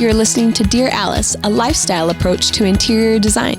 You're listening to Dear Alice, a lifestyle approach to interior design.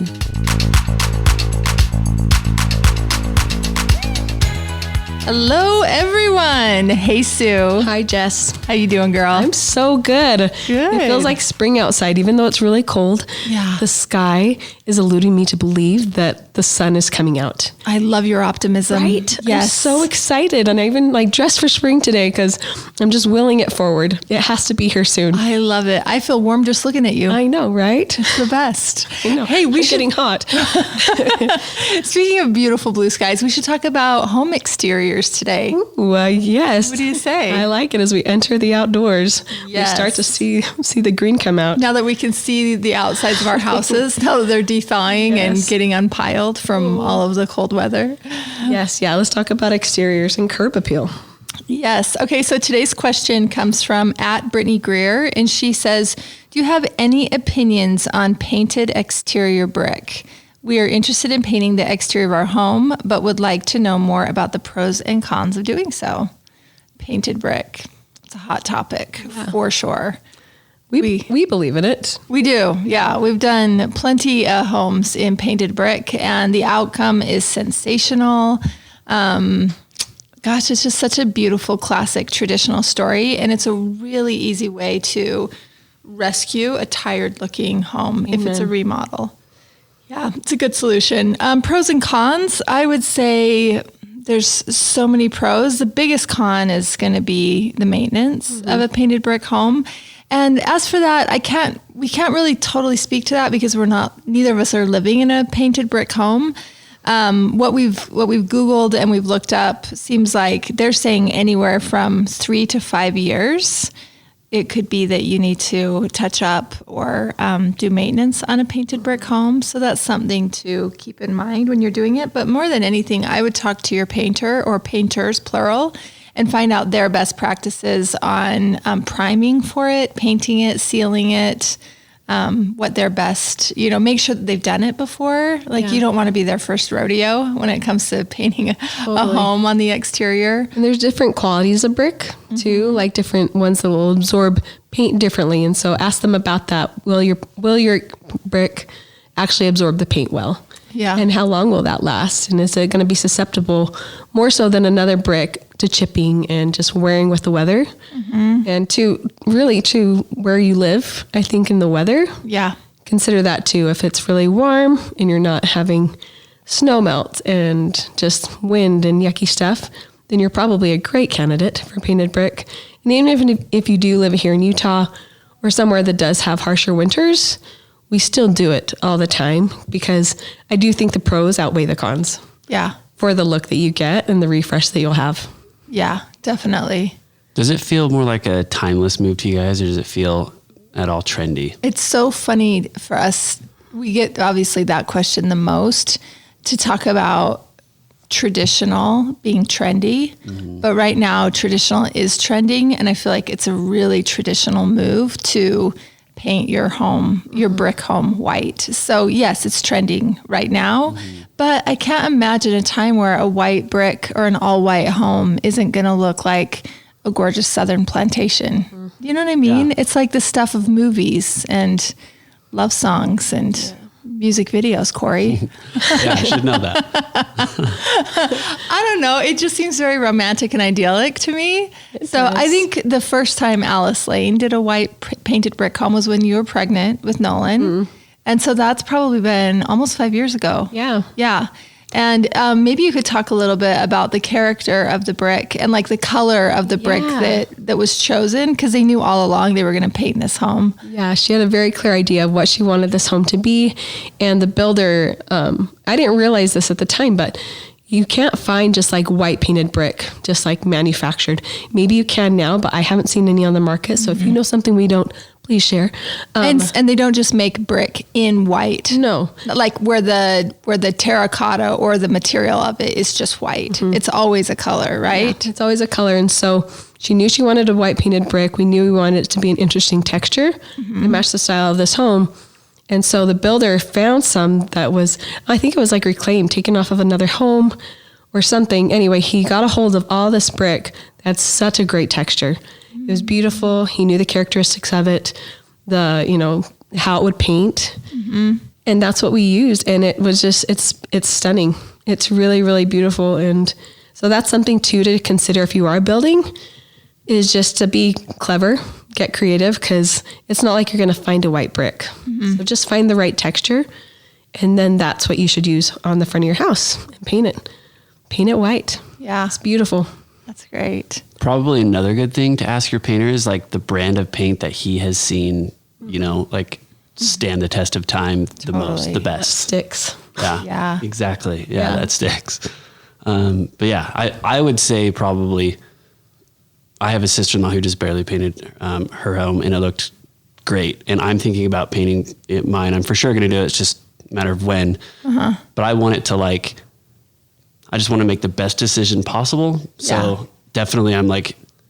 Hello, everyone. Hey, Sue. Hi, Jess. How you doing, girl? I'm so good. Good. It feels like spring outside, even though it's really cold. Yeah. The sky is eluding me to believe that the sun is coming out. I love your optimism. Right? Yes. I'm so excited. And I even dressed for spring today because I'm just willing it forward. It has to be here soon. I love it. I feel warm just looking at you. I know, right? It's the best. I know. Hey, I'm getting hot. Speaking of beautiful blue skies, we should talk about home exteriors today. Ooh, yes. What do you say? I like it. As we enter the outdoors, Yes. we start to see the green come out. Now that we can see the outsides of our houses, now that they're thawing and Yes. getting unpiled from all of the cold weather. Yes, yeah. Let's talk about exteriors and curb appeal. Yes. Okay. So today's question comes from @Brittany Greer, and she says, "Do you have any opinions on painted exterior brick? We are interested in painting the exterior of our home, but would like to know more about the pros and cons of doing so." Painted brick. It's a hot topic for sure. We believe in it. We do. Yeah. We've done plenty of homes in painted brick, and the outcome is sensational. Gosh, it's just such a beautiful, classic, traditional story. And it's a really easy way to rescue a tired looking home if it's a remodel. Yeah, it's a good solution. Pros and cons, I would say there's so many pros. The biggest con is going to be the maintenance of a painted brick home. And as for that, we can't really totally speak to that because neither of us are living in a painted brick home. What we've Googled and we've looked up seems like they're saying anywhere from 3 to 5 years. It could be that you need to touch up or do maintenance on a painted brick home. So that's something to keep in mind when you're doing it. But more than anything, I would talk to your painter or painters, plural, and find out their best practices on priming for it, painting it, sealing it, what their best, make sure that they've done it before. You don't want to be their first rodeo when it comes to painting a home on the exterior. And there's different qualities of brick too, like different ones that will absorb paint differently. And so ask them about that. Will your brick actually absorb the paint well? Yeah. And how long will that last? And is it going to be susceptible more so than another brick to chipping and just wearing with the weather? And to where you live, I think in the weather. Yeah. Consider that too. If it's really warm and you're not having snow melt and just wind and yucky stuff, then you're probably a great candidate for painted brick. And even if you do live here in Utah or somewhere that does have harsher winters, we still do it all the time because I do think the pros outweigh the cons. Yeah. For the look that you get and the refresh that you'll have. Yeah, definitely. Does it feel more like a timeless move to you guys, or does it feel at all trendy? It's so funny for us. We get obviously that question the most, to talk about traditional being trendy. But right now, traditional is trending. And I feel like it's a really traditional move to paint your home, your brick home white. So yes, it's trending right now, but I can't imagine a time where a white brick or an all white home isn't going to look like a gorgeous Southern plantation. You know what I mean? Yeah. It's like the stuff of movies and love songs and music videos, Corey. Yeah, I should know that. I don't know. It just seems very romantic and idyllic to me. So I think the first time Alice Lane did a white painted brick home was when you were pregnant with Nolan. And so that's probably been almost 5 years ago. Yeah. Yeah. And maybe you could talk a little bit about the character of the brick and like the color of the brick that was chosen, because they knew all along they were going to paint this home. Yeah, she had a very clear idea of what she wanted this home to be. And the builder, I didn't realize this at the time, but you can't find just like white painted brick, just like manufactured. Maybe you can now, but I haven't seen any on the market. So if you know something we don't, please share. And they don't just make brick in white. No. Like where the terracotta or the material of it is just white. It's always a color, right? Yeah, it's always a color. And so she knew she wanted a white painted brick. We knew we wanted it to be an interesting texture to match the style of this home. And so the builder found some that was, I think it was like reclaimed, taken off of another home or something. Anyway, he got a hold of all this brick. That's such a great texture. It was beautiful. He knew the characteristics of it. how it would paint. Mm-hmm. And that's what we used. And it was just, it's stunning. It's really, really beautiful. And so that's something too to consider if you are building, is just to be clever, get creative, because it's not like you're going to find a white brick. Mm-hmm. So just find the right texture. And then that's what you should use on the front of your house and paint it. Paint it white. Yeah. It's beautiful. That's great. Probably another good thing to ask your painter is like the brand of paint that he has seen, like stand the test of time the most, the best. That sticks. Yeah. Yeah. Exactly. Yeah. That sticks. But yeah, I would say probably I have a sister-in-law who just barely painted her home and it looked great. And I'm thinking about painting mine. I'm for sure going to do it. It's just a matter of when. Uh-huh. But I want it to I just want to make the best decision possible. So definitely I'm going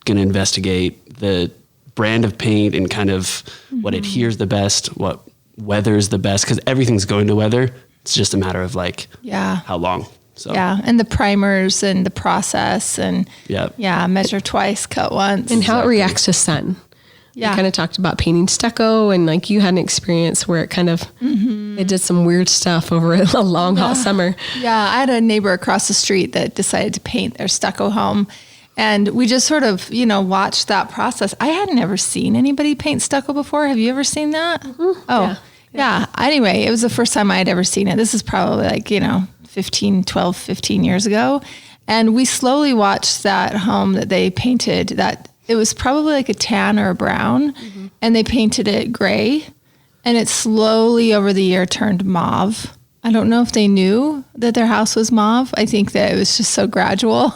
to investigate the brand of paint and kind of what adheres the best, what weathers the best, because everything's going to weather. It's just a matter of how long. So and the primers and the process and measure twice, cut once. And how it reacts to sun. Yeah. We kind of talked about painting stucco, and you had an experience where it kind of, it did some weird stuff over a long, hot summer. Yeah. I had a neighbor across the street that decided to paint their stucco home. And we just sort of, watched that process. I had never seen anybody paint stucco before. Have you ever seen that? Mm-hmm. Oh, yeah. Anyway, it was the first time I had ever seen it. This is probably 15 years ago. And we slowly watched that home that they painted, that it was probably like a tan or a brown, and they painted it gray, and it slowly over the year turned mauve. I don't know if they knew that their house was mauve. I think that it was just so gradual,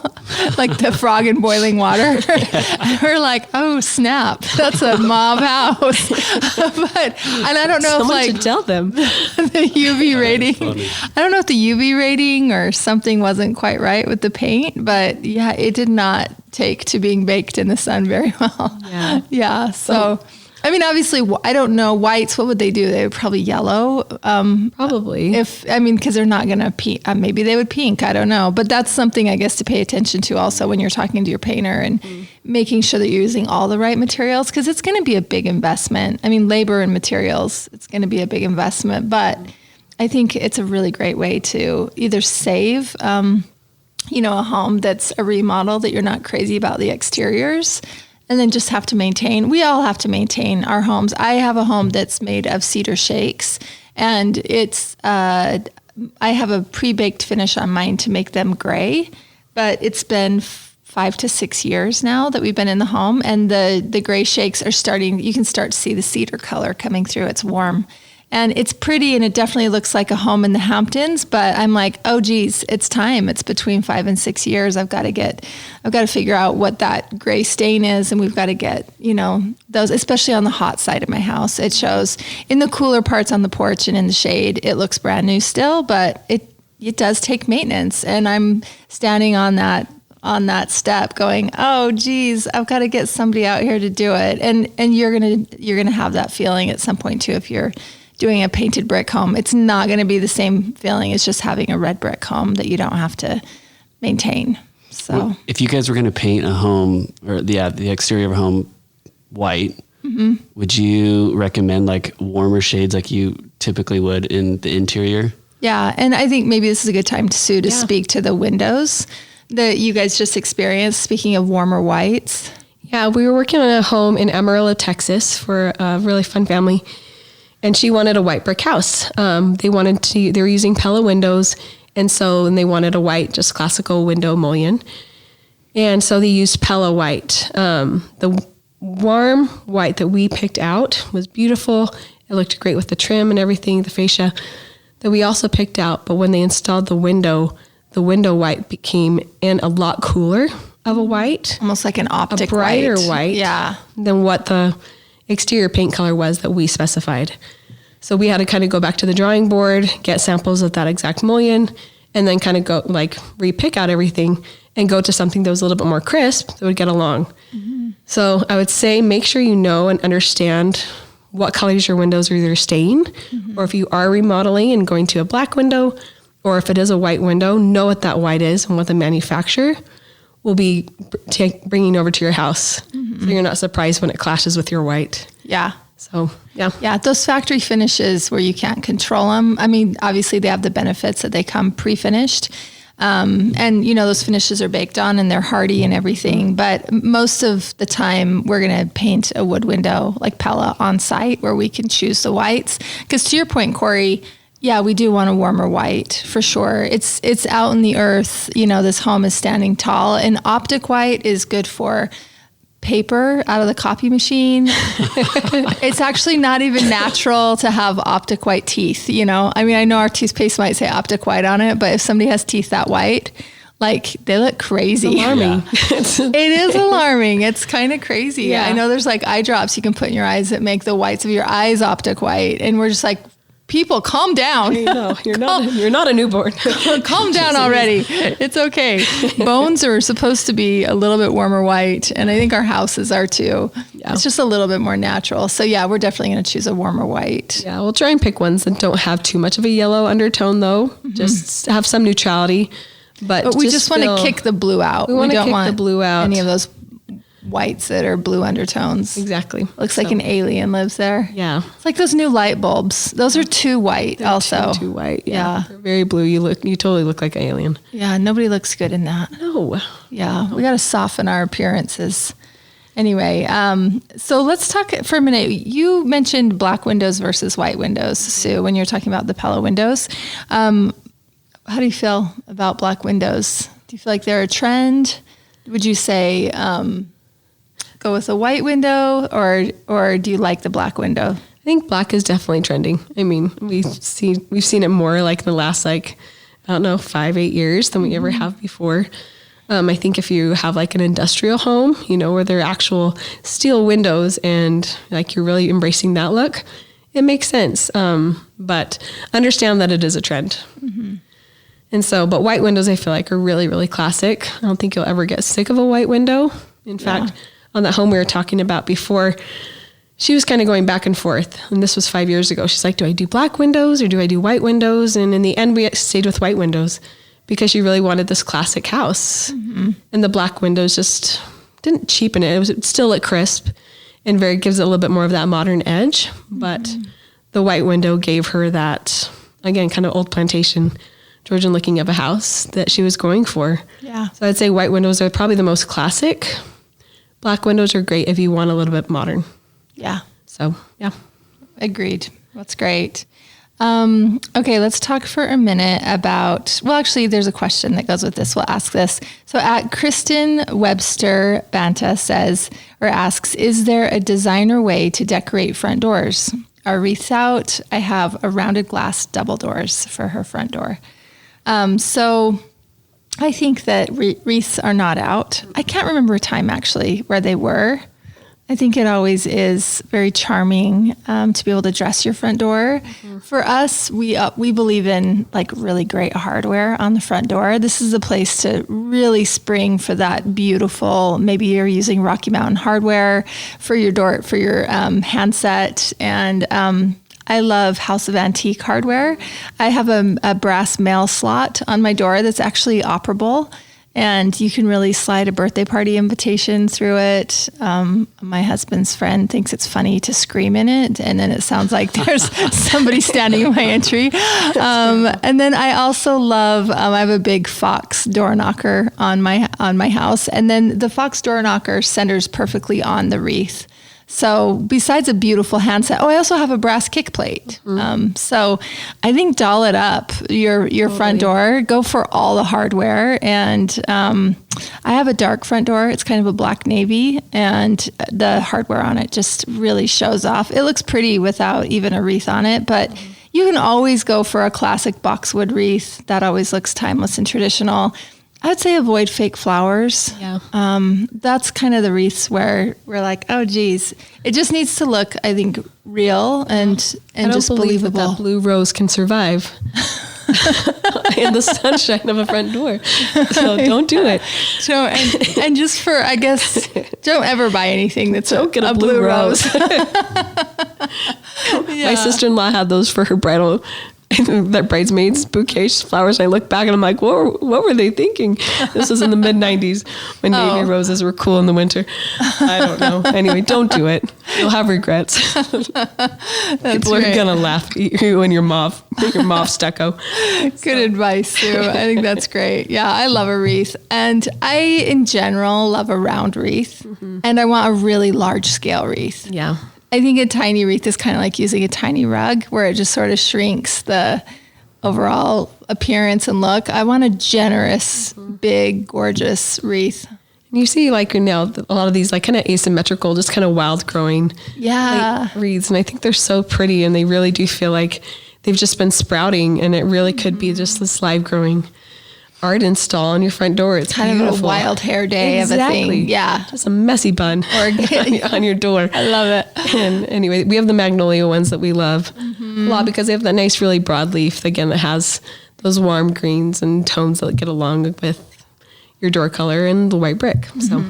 like the frog in boiling water. And we're like, oh snap, that's a mauve house. And I don't know Someone should tell them the UV rating. I don't know if the UV rating or something wasn't quite right with the paint, but yeah, it did not take to being baked in the sun very well. Yeah. So. I mean, obviously, I don't know whites. What would they do? They would probably yellow. Probably. Because they're not going to pink. Maybe they would pink. I don't know. But that's something, I guess, to pay attention to also when you're talking to your painter and making sure that you're using all the right materials, because it's going to be a big investment. I mean, labor and materials, it's going to be a big investment. But I think it's a really great way to either save, a home that's a remodel that you're not crazy about the exteriors, and then just have to maintain. We all have to maintain our homes. I have a home that's made of cedar shakes, and it's I have a pre-baked finish on mine to make them gray, but it's been 5 to 6 years now that we've been in the home, and the gray shakes are starting. You can start to see the cedar color coming through. It's warm. And it's pretty, and it definitely looks like a home in the Hamptons, but I'm like, oh geez, it's time. It's between 5 and 6 years. I've got to figure out what that gray stain is, and we've got to get, those, especially on the hot side of my house. It shows in the cooler parts on the porch and in the shade, it looks brand new still, but it does take maintenance. And I'm standing on that step going, oh geez, I've got to get somebody out here to do it. And you're going to have that feeling at some point too, if you're doing a painted brick home. It's not going to be the same feeling as just having a red brick home that you don't have to maintain. So well, if you guys were going to paint a home or the exterior of a home white, would you recommend warmer shades like you typically would in the interior? Yeah. And I think maybe this is a good time to speak to the windows that you guys just experienced. Speaking of warmer whites. Yeah. We were working on a home in Amarillo, Texas for a really fun family. And she wanted a white brick house. They were using Pella windows. And they wanted a white, just classical window mullion. And so they used Pella white. The warm white that we picked out was beautiful. It looked great with the trim and everything, the fascia that we also picked out. But when they installed the window white became a lot cooler of a white. Almost like an optic white. A brighter white. Yeah. Than what the exterior paint color was that we specified. So we had to kind of go back to the drawing board, get samples of that exact mullion, and then kind of go re-pick out everything and go to something that was a little bit more crisp that would get along. Mm-hmm. So I would say make sure you know and understand what colors your windows are either staying, or if you are remodeling and going to a black window, or if it is a white window, know what that white is and what the manufacturer will be bringing over to your house. Mm-hmm. So you're not surprised when it clashes with your white. Yeah. So, yeah. Yeah, those factory finishes where you can't control them. I mean, obviously they have the benefits that they come pre-finished. And, those finishes are baked on and they're hardy and everything. But most of the time we're going to paint a wood window like Pella on site where we can choose the whites. Because to your point, Corey, yeah, we do want a warmer white for sure. It's out in the earth. This home is standing tall, and optic white is good for paper out of the copy machine. It's actually not even natural to have optic white teeth. I mean, I know our toothpaste might say optic white on it, but if somebody has teeth that white, like they look crazy. It's alarming. It is alarming. It's kind of crazy. Yeah. I know there's like eye drops you can put in your eyes that make the whites of your eyes optic white. And we're just like, people, calm down. You're not a newborn. Calm down already. It's okay. Bones are supposed to be a little bit warmer white, and I think our houses are too. Yeah. It's just a little bit more natural. So yeah, we're definitely going to choose a warmer white. Yeah, we'll try and pick ones that don't have too much of a yellow undertone, though. Mm-hmm. Just have some neutrality. But we just want to kick the blue out. We don't want the blue out. Any of those whites that are blue undertones. Exactly. Looks like an alien lives there. Yeah. It's like those new light bulbs. Those are too white. They're also too white. Yeah. They're very blue. You totally look like an alien. Yeah. Nobody looks good in that. No. Yeah. We got to soften our appearances. Anyway, so let's talk for a minute. You mentioned black windows versus white windows, Sue, when you're talking about the Pella windows. How do you feel about black windows? Do you feel like they're a trend? Would you say, go with a white window, or do you like the black window? I think black is definitely trending. I mean, we've seen it more like the last 5-8 years than we ever have before. I think if you have like an industrial home, where there are actual steel windows and like you're really embracing that look, it makes sense. But understand that it is a trend. Mm-hmm. And so, but white windows I feel like are really, really classic. I don't think you'll ever get sick of a white window. In fact, on that home we were talking about before, she was kind of going back and forth. And this was 5 years ago. She's like, do I do black windows or do I do white windows? And in the end, we stayed with white windows because she really wanted this classic house. Mm-hmm. And the black windows just didn't cheapen it. It still looked crisp and gives it a little bit more of that modern edge. But the white window gave her that, again, kind of old plantation Georgian looking of a house that she was going for. Yeah. So I'd say white windows are probably the most classic. Black windows are great if you want a little bit modern. Yeah. So, yeah. Agreed. That's great. Okay, let's talk for a minute about, well, actually, there's a question that goes with this. We'll ask this. So at Kristen Webster Banta asks, is there a designer way to decorate front doors? Our wreaths out. I have a rounded glass double doors for her front door. So I think that wreaths are not out. I can't remember a time actually where they were. I think it always is very charming to be able to dress your front door. Mm-hmm. For us, we believe in like really great hardware on the front door. This is a place to really spring for that beautiful. Maybe you're using Rocky Mountain hardware for your door, for your handset, and I love House of Antique hardware. I have a brass mail slot on my door that's actually operable, and you can really slide a birthday party invitation through it. My husband's friend thinks it's funny to scream in it, and then it sounds like there's somebody standing in my entry. And then I also love, I have a big Fox door knocker on my house, and then the Fox door knocker centers perfectly on the wreath. So besides a beautiful handset, I also have a brass kick plate. Mm-hmm. So I think doll it up, your totally. Front door, go for all the hardware. And I have a dark front door. It's kind of a black navy, and the hardware on it just really shows off. It looks pretty without even a wreath on it, but you can always go for a classic boxwood wreath. That always looks timeless and traditional. I'd say avoid fake flowers. Yeah. That's kind of the wreaths where we're like, oh, geez. It just needs to look, I think, real and just believable. That blue rose can survive in the sunshine of a front door. So don't do it. So, and just for, I guess, don't ever buy anything that's don't get a blue rose. Yeah. My sister-in-law had those for her bridal that bridesmaids bouquet flowers. I look back and I'm like, what were they thinking? This was in the mid 90s when navy roses were cool in the winter. I don't know. Anyway, don't do it. You'll have regrets. People are going to laugh at you and your mauve stucco. Good advice, Sue. I think that's great. Yeah, I love a wreath. And I, in general, love a round wreath. And I want a really large scale wreath. Yeah. I think a tiny wreath is kind of like using a tiny rug where it just sort of shrinks the overall appearance and look. I want a generous, big, gorgeous wreath. And you see like now a lot of these like kind of asymmetrical, just kind of wild growing wreaths. And I think they're so pretty and they really do feel like they've just been sprouting and it really could be just this live growing art install on your front door. It's kind beautiful. of a wild hair day of a thing. Yeah. Just a messy bun on your door. I love it. And anyway, we have the magnolia ones that we love a lot because they have that nice, really broad leaf, again, that has those warm greens and tones that get along with your door color and the white brick. So,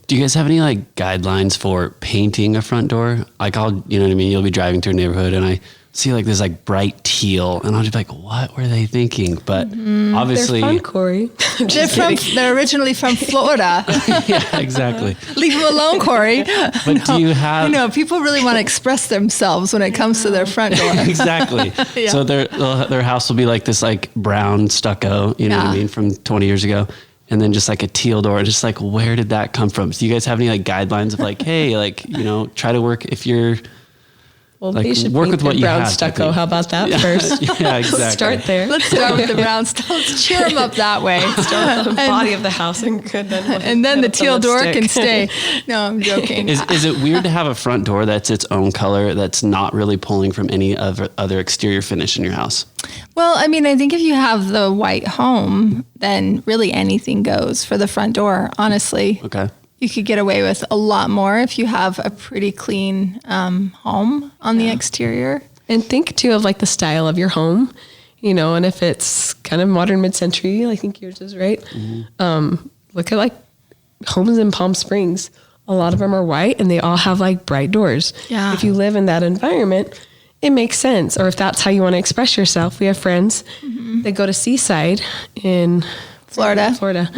do you guys have any like guidelines for painting a front door? Like you know what I mean? You'll be driving through a neighborhood and I see like this like bright teal and I'll just be like, what were they thinking? But obviously they're fun, Corey. They're originally from Florida. Yeah, exactly. Leave them alone, Corey. But do you have... people really want to express themselves when it comes to their front door. Exactly. Yeah. So their house will be like this like brown stucco, you know what I mean, from 20 years ago. And then just like a teal door, just like, where did that come from? Do you guys have any like guidelines of like, hey, like, try to work if you're... Well, like, they should work with what you brown have, stucco. How about that first? Yeah, exactly. Let's start there. Let's start with the brown stucco. Let's cheer them up that way. Start with the body of the house and then the teal door can stay. No, I'm joking. Is it weird to have a front door that's its own color that's not really pulling from any other exterior finish in your house? Well, I mean, I think if you have the white home, then really anything goes for the front door, honestly. Okay. You could get away with a lot more if you have a pretty clean home on the exterior. And think too of like the style of your home, and if it's kind of modern mid-century, I think yours is right. Look at like homes in Palm Springs. A lot of them are white and they all have like bright doors. Yeah. If you live in that environment, it makes sense. Or if that's how you want to express yourself. We have friends that go to Seaside in Florida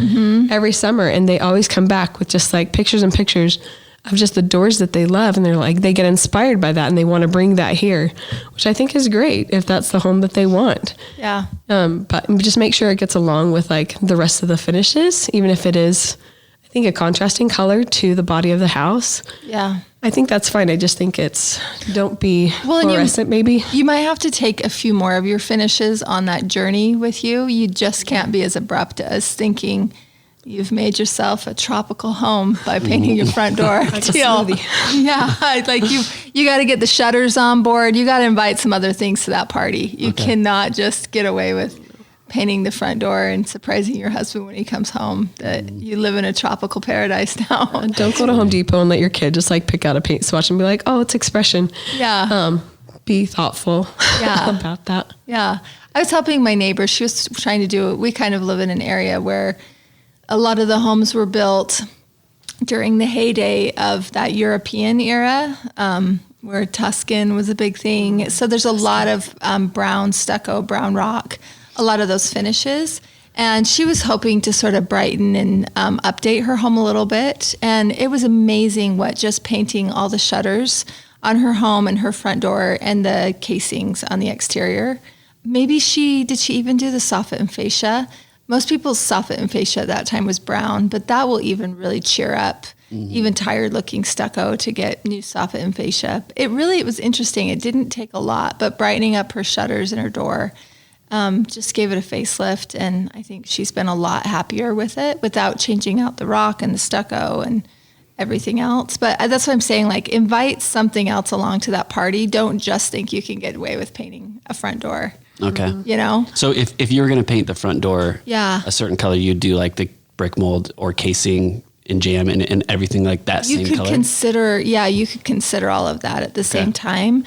every summer, and they always come back with just like pictures and pictures of just the doors that they love, and they're like, they get inspired by that and they want to bring that here, which I think is great if that's the home that they want. Yeah. But just make sure it gets along with like the rest of the finishes, even if it is, I think, a contrasting color to the body of the house. Yeah. I think that's fine. I just think don't be fluorescent maybe. You might have to take a few more of your finishes on that journey with you. You just can't be as abrupt as thinking you've made yourself a tropical home by painting your front door teal. Yeah, like you got to get the shutters on board. You got to invite some other things to that party. You cannot just get away with painting the front door and surprising your husband when he comes home that you live in a tropical paradise now. Don't go to Home Depot and let your kid just like pick out a paint swatch and be like, oh, it's expression. Yeah. Be thoughtful about that. Yeah. I was helping my neighbor. She was trying to do it. We kind of live in an area where a lot of the homes were built during the heyday of that European era, where Tuscan was a big thing. So there's a lot of brown stucco, brown rock, a lot of those finishes. And she was hoping to sort of brighten and update her home a little bit. And it was amazing what just painting all the shutters on her home and her front door and the casings on the exterior. Maybe did she even do the soffit and fascia? Most people's soffit and fascia at that time was brown, but that will even really cheer up even tired looking stucco to get new soffit and fascia. It was interesting. It didn't take a lot, but brightening up her shutters and her door just gave it a facelift, and I think she's been a lot happier with it without changing out the rock and the stucco and everything else. But that's what I'm saying, like, invite something else along to that party. Don't just think you can get away with painting a front door. Okay. So if you were going to paint the front door a certain color, you'd do like the brick mold or casing and jam and everything like that same color? You could consider all of that at the same time.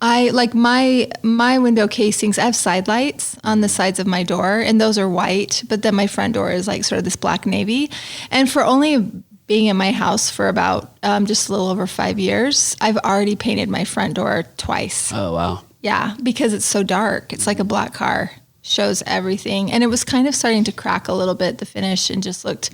I like my window casings. I have side lights on the sides of my door, and those are white, but then my front door is like sort of this black navy. And for only being in my house for about just a little over 5 years, I've already painted my front door twice. Oh, wow. Yeah, because it's so dark. It's like a black car. Shows everything. And it was kind of starting to crack a little bit, the finish, and just looked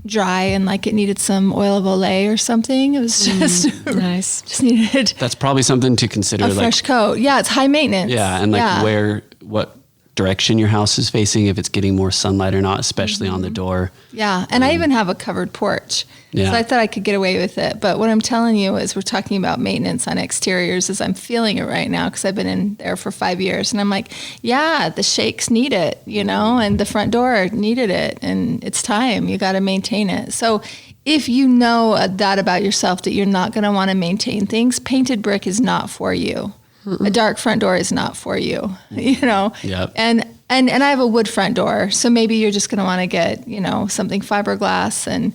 dry and like it needed some oil of Olay or something. It was just nice. Just needed That's probably something to consider. a fresh coat. Yeah, it's high maintenance. Yeah, and like what direction your house is facing, if it's getting more sunlight or not, especially on the door. Yeah, and I even have a covered porch. Yeah. So I thought I could get away with it. But what I'm telling you is we're talking about maintenance on exteriors as I'm feeling it right now because I've been in there for 5 years. And I'm like, yeah, the shakes need it, and the front door needed it. And it's time. You got to maintain it. So if you know that about yourself, that you're not going to want to maintain things, painted brick is not for you. A dark front door is not for you, Yep. And I have a wood front door. So maybe you're just going to want to get, something fiberglass and,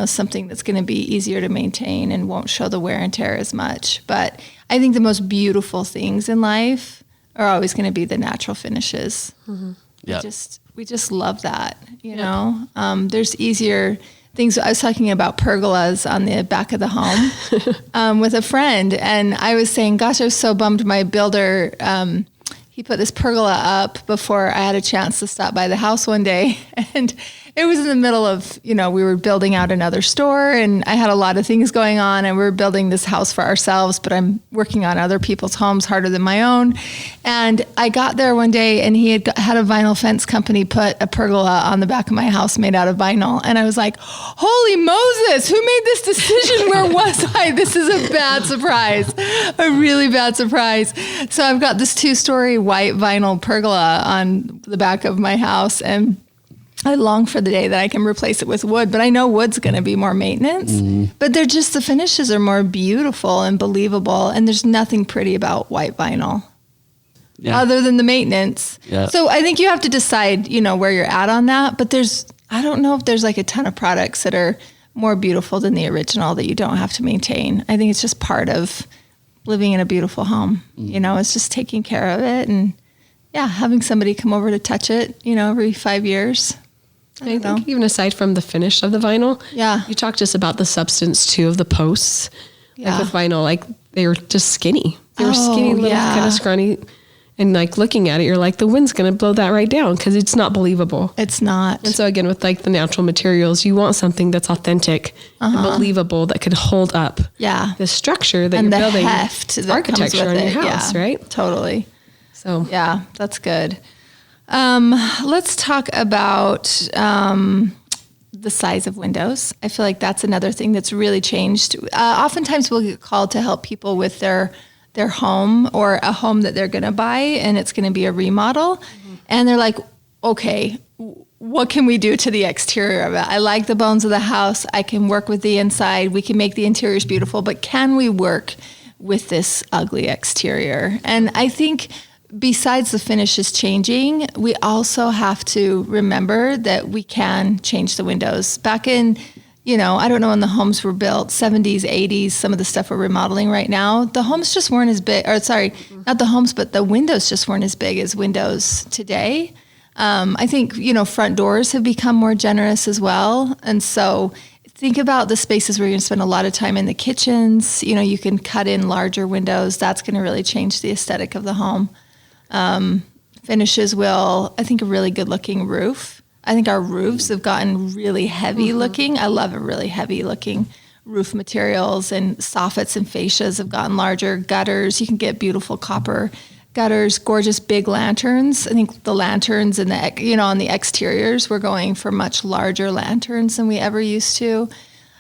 something that's going to be easier to maintain and won't show the wear and tear as much. But I think the most beautiful things in life are always going to be the natural finishes. Mm-hmm. Yep. We just love that, There's easier things. I was talking about pergolas on the back of the home with a friend, and I was saying, gosh, I was so bummed my builder, he put this pergola up before I had a chance to stop by the house one day, and it was in the middle of, we were building out another store, and I had a lot of things going on, and we were building this house for ourselves, but I'm working on other people's homes harder than my own. And I got there one day, and he had a vinyl fence company put a pergola on the back of my house made out of vinyl. And I was like, holy Moses, who made this decision? Where was I? This is a bad surprise, a really bad surprise. So I've got this 2-story white vinyl pergola on the back of my house, and I long for the day that I can replace it with wood, but I know wood's going to be more maintenance. Mm-hmm. But they're just, the finishes are more beautiful and believable, and there's nothing pretty about white vinyl other than the maintenance. Yeah. So I think you have to decide, where you're at on that. But I don't know if there's like a ton of products that are more beautiful than the original that you don't have to maintain. I think it's just part of living in a beautiful home. Mm-hmm. It's just taking care of it and having somebody come over to touch it, every 5 years. I think even aside from the finish of the vinyl, you talked just about the substance too of the posts. Like with vinyl, like they were just skinny. They were skinny, little, kind of scrawny. And like looking at it, you're like, the wind's going to blow that right down because it's not believable. It's not. And so again, with like the natural materials, you want something that's authentic and believable that could hold up the structure that and you're building. And the heft that architecture comes with on your house, right? Totally. So yeah, that's good. Let's talk about the size of windows. I feel like that's another thing that's really changed. Oftentimes we'll get called to help people with their home or a home that they're going to buy, and it's going to be a remodel. Mm-hmm. And they're like, okay, what can we do to the exterior of it? I like the bones of the house. I can work with the inside. We can make the interiors beautiful, but can we work with this ugly exterior? And I think besides the finishes changing, we also have to remember that we can change the windows. Back in, I don't know when the homes were built, 70s, 80s, some of the stuff we're remodeling right now, the homes just weren't as big, not the homes, but the windows just weren't as big as windows today. I think, front doors have become more generous as well. And so think about the spaces where you're going to spend a lot of time in the kitchens. You can cut in larger windows. That's going to really change the aesthetic of the home. Finishes will, I think, a really good looking roof. I think our roofs have gotten really heavy looking. I love a really heavy looking roof materials, and soffits and fascias have gotten larger. Gutters, you can get beautiful copper gutters, gorgeous big lanterns. I think the lanterns and on the exteriors, we're going for much larger lanterns than we ever used to.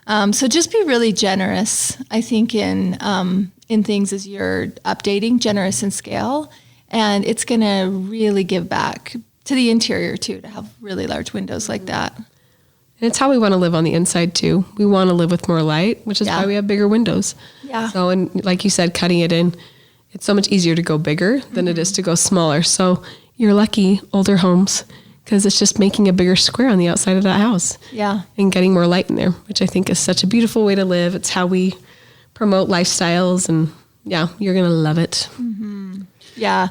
So just be really generous, I think, in things as you're updating, generous in scale. And it's going to really give back to the interior, too, to have really large windows like that. And it's how we want to live on the inside, too. We want to live with more light, which is why we have bigger windows. Yeah. So, and like you said, cutting it in, it's so much easier to go bigger than it is to go smaller. So you're lucky, older homes, because it's just making a bigger square on the outside of that house. Yeah. And getting more light in there, which I think is such a beautiful way to live. It's how we promote lifestyles, and you're going to love it. Mm-hmm. Yeah.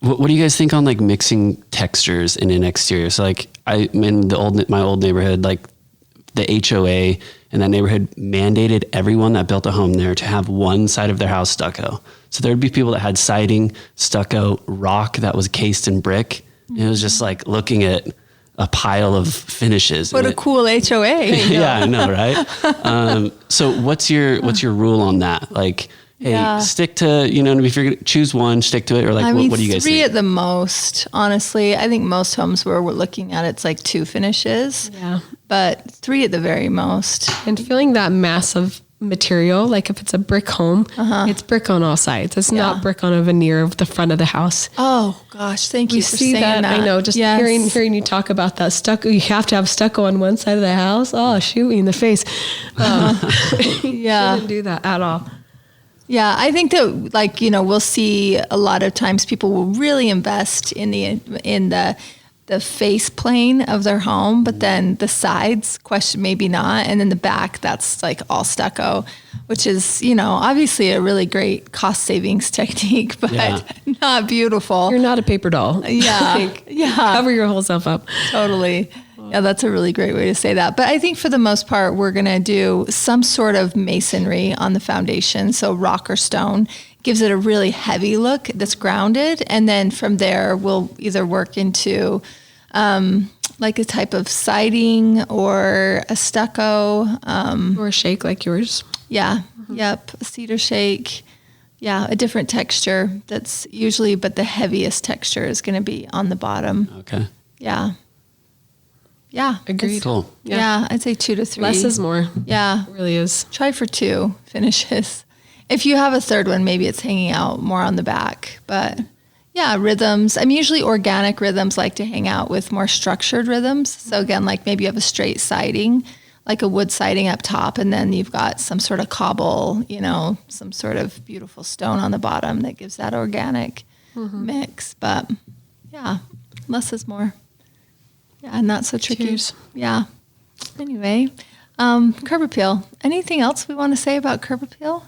What do you guys think on like mixing textures in an exterior? So like in my old neighborhood, like the HOA in that neighborhood mandated everyone that built a home there to have one side of their house stucco. So there'd be people that had siding, stucco, rock that was cased in brick. And it was just like looking at a pile of finishes. What a cool HOA. Yeah, I know, right? So what's your rule on that? Like, hey, stick to, you know, if you're going to choose one, stick to it, or like, what do you guys think? 3 at the most, honestly. I think most homes where we're looking at, it's like 2 finishes. Yeah. But 3 at the very most. And feeling that mass of material, like if it's a brick home, it's brick on all sides. It's not brick on a veneer of the front of the house. Oh gosh, thank you for see saying that. I know, just hearing you talk about that stucco, you have to have stucco on one side of the house. Oh, shoot me in the face. Yeah. Shouldn't do that at all. Yeah, I think that, like, you know, we'll see a lot of times people will really invest in the face plane of their home, but then the sides, question maybe not, and then the back, that's like all stucco, which is, you know, obviously a really great cost savings technique, but not beautiful. You're not a paper doll. Yeah, Cover your whole self up. Totally. Yeah, that's a really great way to say that. But I think for the most part, we're going to do some sort of masonry on the foundation. So rock or stone gives it a really heavy look that's grounded. And then from there, we'll either work into like a type of siding or a stucco. Or a shake like yours. Yeah. Yep. A cedar shake. Yeah. A different texture that's usually, but the heaviest texture is going to be on the bottom. Okay. Yeah. Yeah. Agreed. Cool. Yeah. I'd say 2 to 3. Less is more. Yeah. It really is. Try for 2 finishes. If you have a third one, maybe it's hanging out more on the back. But yeah, rhythms. Usually organic rhythms like to hang out with more structured rhythms. So again, like maybe you have a straight siding, like a wood siding up top, and then you've got some sort of cobble, you know, some sort of beautiful stone on the bottom that gives that organic mix. But yeah, less is more. Yeah, not so tricky. Cheers. Yeah. Anyway, curb appeal. Anything else we want to say about curb appeal?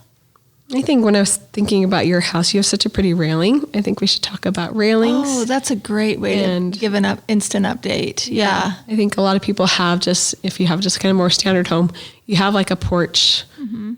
I think when I was thinking about your house, you have such a pretty railing. I think we should talk about railings. Oh, that's a great way to give an instant update. Yeah. I think a lot of people have if you have just kind of more standard home, you have like a porch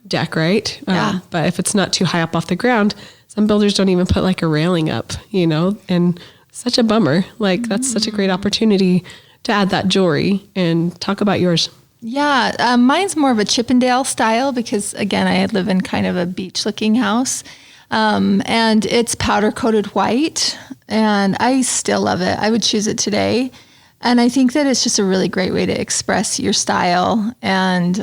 deck, right? Yeah. But if it's not too high up off the ground, some builders don't even put like a railing up, you know, and such a bummer. Like that's such a great opportunity to add that jewelry. And talk about yours. Yeah, mine's more of a Chippendale style because, again, I live in kind of a beach-looking house, and it's powder-coated white, and I still love it. I would choose it today, and I think that it's just a really great way to express your style, and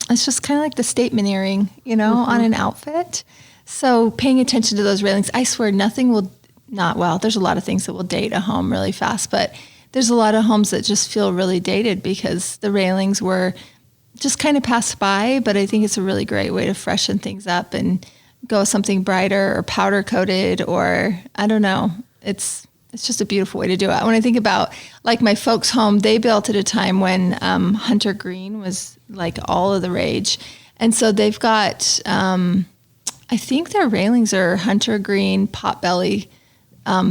it's just kind of like the statement earring, you know, on an outfit. So paying attention to those railings, I swear nothing will there's a lot of things that will date a home really fast, but there's a lot of homes that just feel really dated because the railings were just kind of passed by, but I think it's a really great way to freshen things up and go with something brighter or powder coated, or I don't know. It's just a beautiful way to do it. When I think about like my folks' home, they built at a time when hunter green was like all of the rage. And so they've got, I think their railings are hunter green potbelly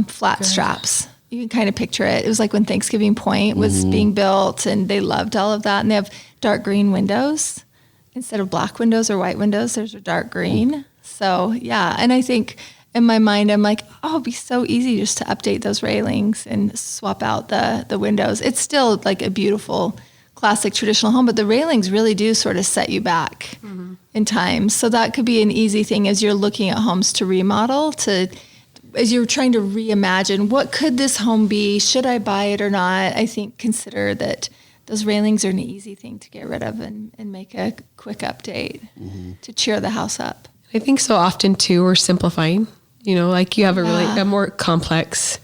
flat straps. You can kind of picture it. It was like when Thanksgiving Point was being built, and they loved all of that. And they have dark green windows instead of black windows or white windows. There's a dark green. So yeah, and I think in my mind, I'm like, oh, it'd be so easy just to update those railings and swap out the windows. It's still like a beautiful, classic traditional home, but the railings really do sort of set you back in time. So that could be an easy thing as you're looking at homes to remodel, as you're trying to reimagine, what could this home be? Should I buy it or not? I think consider that those railings are an easy thing to get rid of and make a quick update to cheer the house up. I think so often too, we're simplifying, you know, like you have a more complex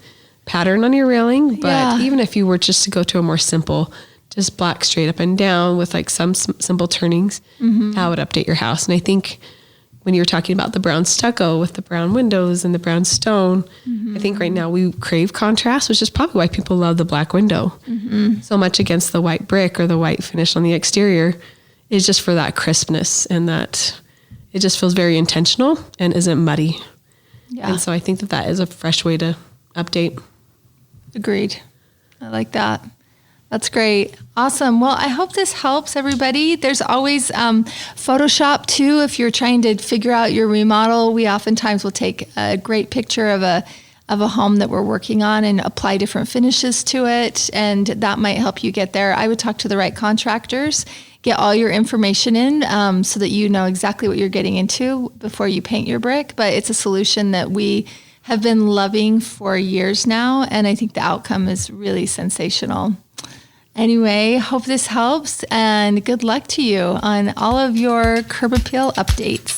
pattern on your railing, but even if you were just to go to a more simple, just black straight up and down with like some simple turnings, that would update your house. And I think when you were talking about the brown stucco with the brown windows and the brown stone, I think right now we crave contrast, which is probably why people love the black window so much against the white brick or the white finish on the exterior, is just for that crispness and that it just feels very intentional and isn't muddy. Yeah. And so I think that is a fresh way to update. Agreed. I like that. That's great. Awesome. Well, I hope this helps everybody. There's always Photoshop too. If you're trying to figure out your remodel, we oftentimes will take a great picture of a home that we're working on and apply different finishes to it. And that might help you get there. I would talk to the right contractors, get all your information in so that you know exactly what you're getting into before you paint your brick. But it's a solution that we have been loving for years now. And I think the outcome is really sensational. Anyway, hope this helps, and good luck to you on all of your curb appeal updates.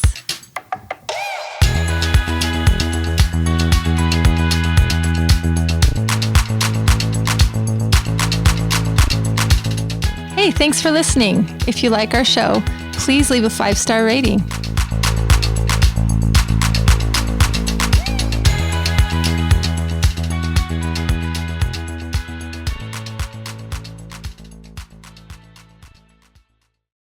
Hey, thanks for listening. If you like our show, please leave a 5-star rating.